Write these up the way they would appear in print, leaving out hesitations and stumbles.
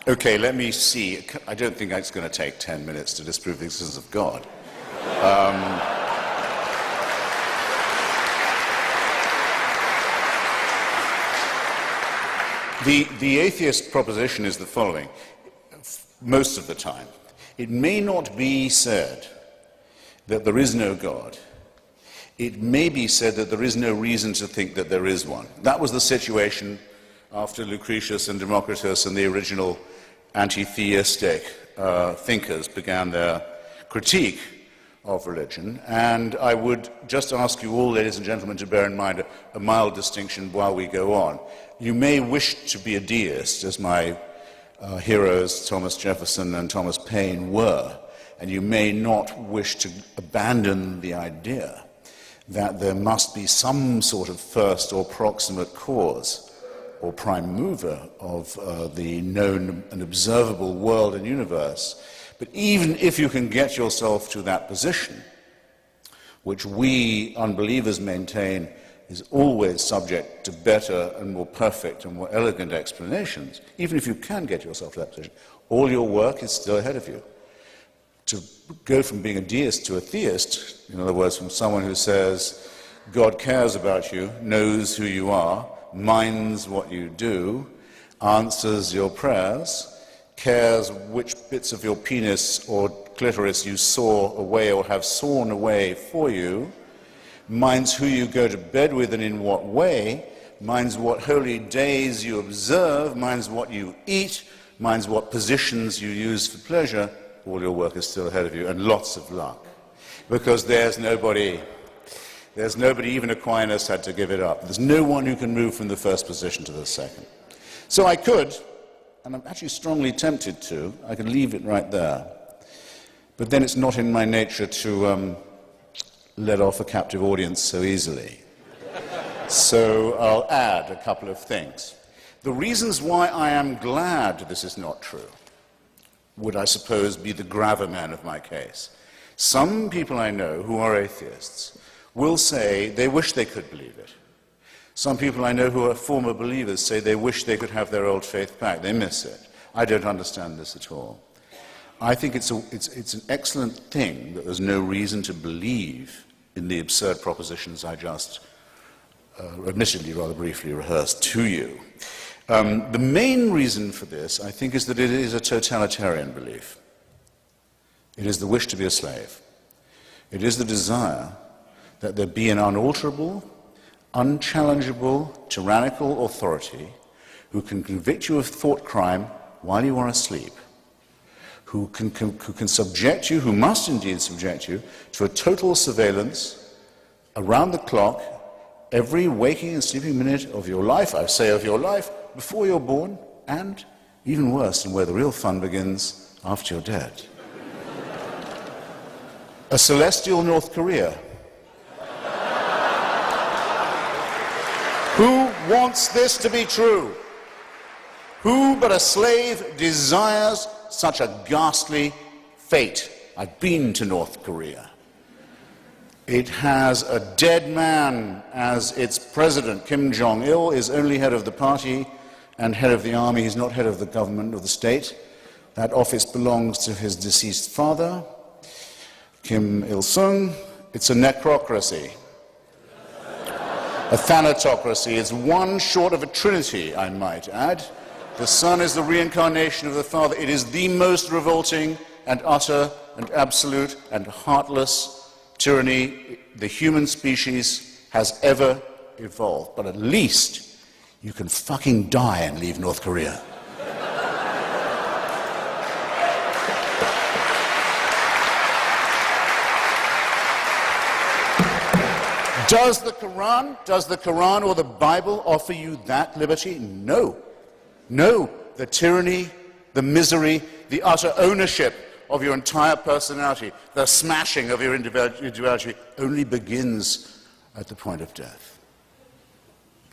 Okay, let me see. I don't think it's going to take 10 minutes to disprove the existence of God. The atheist proposition is the following. Most of the time, it may not be said that there is no God. It may be said that there is no reason to think that there is one. That was the situation after Lucretius and Democritus and the original anti-theistic thinkers began their critique of religion. And I would just ask you all, ladies and gentlemen, to bear in mind a mild distinction while we go on. You may wish to be a deist, as my heroes Thomas Jefferson and Thomas Paine were, and you may not wish to abandon the idea that there must be some sort of first or proximate cause or prime mover of the known and observable world and universe. But even if you can get yourself to that position, which we unbelievers maintain is always subject to better and more perfect and more elegant explanations, even if you can get yourself to that position, all your work is still ahead of you. To go from being a deist to a theist, in other words, from someone who says, God cares about you, knows who you are, minds what you do, answers your prayers, cares which bits of your penis or clitoris you saw away or have sawn away for you, minds who you go to bed with and in what way, minds what holy days you observe, minds what you eat, minds what positions you use for pleasure. All your work is still ahead of you, and lots of luck. Because there's nobody, even Aquinas had to give it up. There's no one who can move from the first position to the second. So I could, and I'm actually strongly tempted to, I could leave it right there. But then it's not in my nature to let off a captive audience so easily. So I'll add a couple of things. The reasons why I am glad this is not true would, I suppose, be the gravamen of my case. Some people I know who are atheists will say they wish they could believe it. Some people I know who are former believers say they wish they could have their old faith back. They miss it. I don't understand this at all. I think it's an excellent thing that there's no reason to believe in the absurd propositions I just, admittedly rather briefly, rehearsed to you. The main reason for this, I think, is that it is a totalitarian belief. It is the wish to be a slave. It is the desire that there be an unalterable, unchallengeable, tyrannical authority who can convict you of thought crime while you are asleep, who can subject you, who must indeed subject you, to a total surveillance around the clock, every waking and sleeping minute of your life, I say of your life, before you're born, and, even worse, and where the real fun begins, after you're dead. A celestial North Korea. Who wants this to be true? Who but a slave desires such a ghastly fate? I've been to North Korea. It has a dead man as its president. Kim Jong-il is only head of the party and head of the army. He's not head of the government or the state. That office belongs to his deceased father, Kim Il-sung. It's a necrocracy, a thanatocracy. It's one short of a trinity, I might add. The son is the reincarnation of the father. It is the most revolting and utter and absolute and heartless tyranny the human species has ever evolved. But at least you can fucking die and leave North Korea. Does the Quran or the Bible offer you that liberty? No. No. The tyranny, the misery, the utter ownership of your entire personality, the smashing of your individuality only begins at the point of death.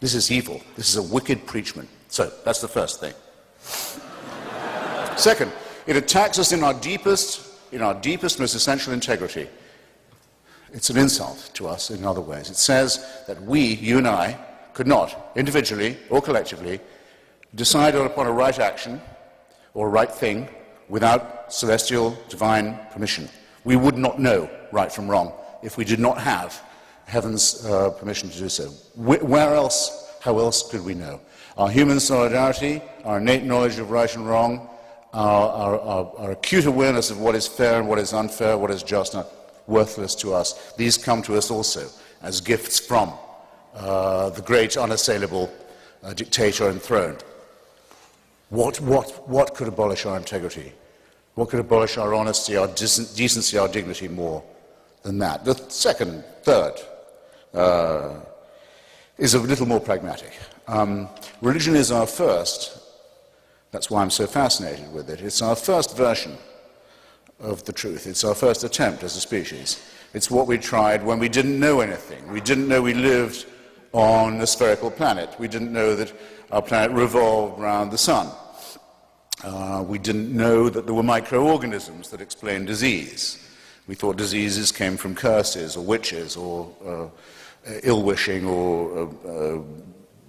This is evil. This is a wicked preachment. So, that's the first thing. Second, it attacks us in our deepest, most essential integrity. It's an insult to us in other ways. It says that we, you and I, could not, individually or collectively, decide upon a right action or right thing without celestial divine permission. We would not know right from wrong if we did not have heaven's permission to do so. Where else, how else could we know? Our human solidarity, our innate knowledge of right and wrong, our acute awareness of what is fair and what is unfair, what is just and worthless to us, these come to us also as gifts from the great unassailable dictator enthroned. What could abolish our integrity? What could abolish our honesty, our decency, our dignity more than that? The third, is a little more pragmatic. Religion is our first, that's why I'm so fascinated with it, it's our first version of the truth. It's our first attempt as a species. It's what we tried when we didn't know anything. We didn't know we lived on a spherical planet. We didn't know that our planet revolved around the sun. We didn't know that there were microorganisms that explained disease. We thought diseases came from curses or witches or ill-wishing or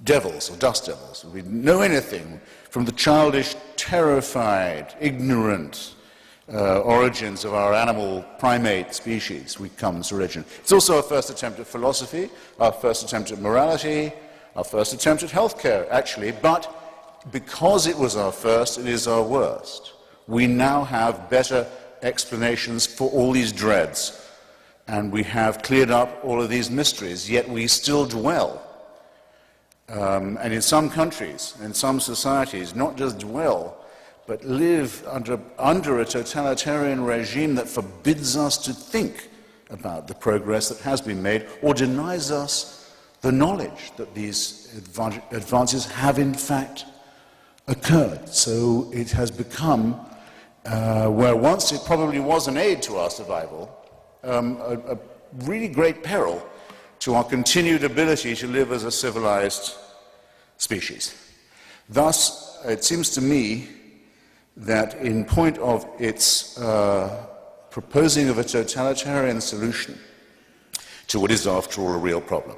devils or dust devils. We didn't know anything from the childish, terrified, ignorant origins of our animal primate species. We come to religion. It's also our first attempt at philosophy, our first attempt at morality, our first attempt at healthcare, actually, but because it was our first, it is our worst. We now have better explanations for all these dreads, and we have cleared up all of these mysteries, yet we still dwell. And in some countries, in some societies, not just dwell, but live under a totalitarian regime that forbids us to think about the progress that has been made or denies us the knowledge that these advances have in fact occurred. So it has become, where once it probably was an aid to our survival, a really great peril to our continued ability to live as a civilized species. Thus, it seems to me that in point of its proposing of a totalitarian solution to what is, after all, a real problem,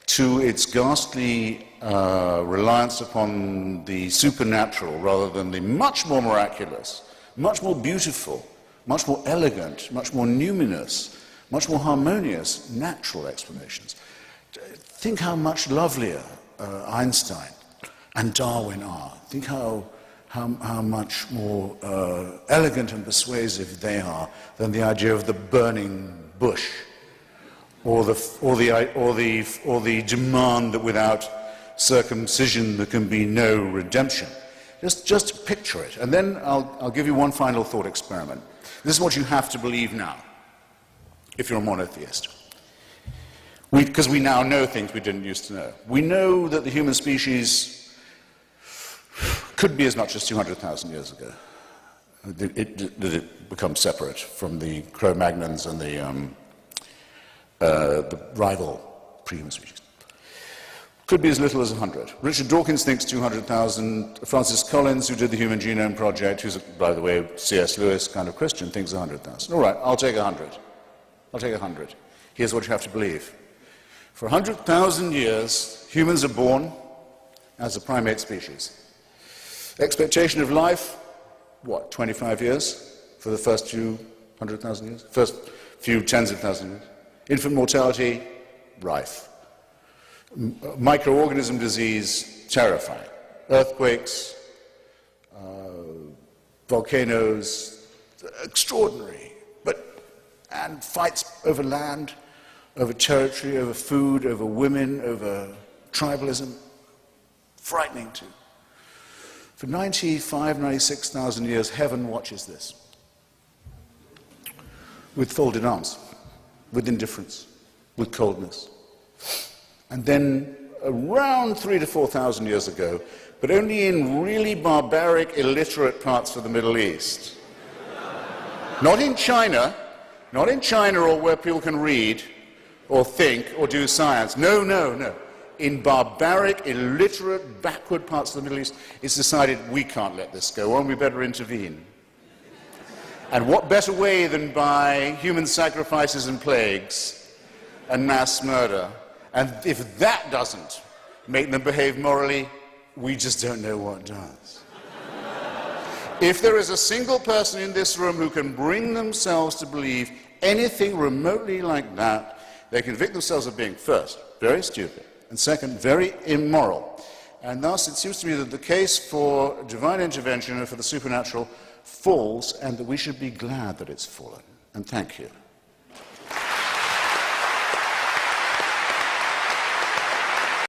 to its ghastly reliance upon the supernatural rather than the much more miraculous, much more beautiful, much more elegant, much more numinous, much more harmonious natural explanations. Think how much lovelier Einstein and Darwin are. Think how much more elegant and persuasive they are than the idea of the burning bush, or the demand that without circumcision there can be no redemption. Just picture it, and then I'll give you one final thought experiment. This is what you have to believe now, if you're a monotheist. Because we now know things we didn't used to know. We know that the human species could be as much as 200,000 years ago. That it becomes separate from the Cro-Magnons and the rival pre-human species. Could be as little as 100. Richard Dawkins thinks 200,000. Francis Collins, who did the Human Genome Project, who's, by the way, C.S. Lewis kind of Christian, thinks 100,000. All right, I'll take 100. I'll take 100. Here's what you have to believe. For 100,000 years, humans are born as a primate species. Expectation of life, what, 25 years for the first few 100,000 years? First few tens of thousands of years. Infant mortality, rife. Microorganism disease, terrifying. Earthquakes, volcanoes, extraordinary. And fights over land, over territory, over food, over women, over tribalism. Frightening too. For 96,000 years, heaven watches this. With folded arms, with indifference, with coldness. And then around 3,000 to 4,000 years ago, but only in really barbaric, illiterate parts of the Middle East. Not in China or where people can read or think or do science. No. In barbaric, illiterate, backward parts of the Middle East, it's decided we can't let this go on, we better intervene. And what better way than by human sacrifices and plagues and mass murder? And if that doesn't make them behave morally, we just don't know what does. If there is a single person in this room who can bring themselves to believe anything remotely like that, they convict themselves of being, first, very stupid, and second, very immoral. And thus it seems to me that the case for divine intervention and for the supernatural falls, and that we should be glad that it's fallen. And thank you.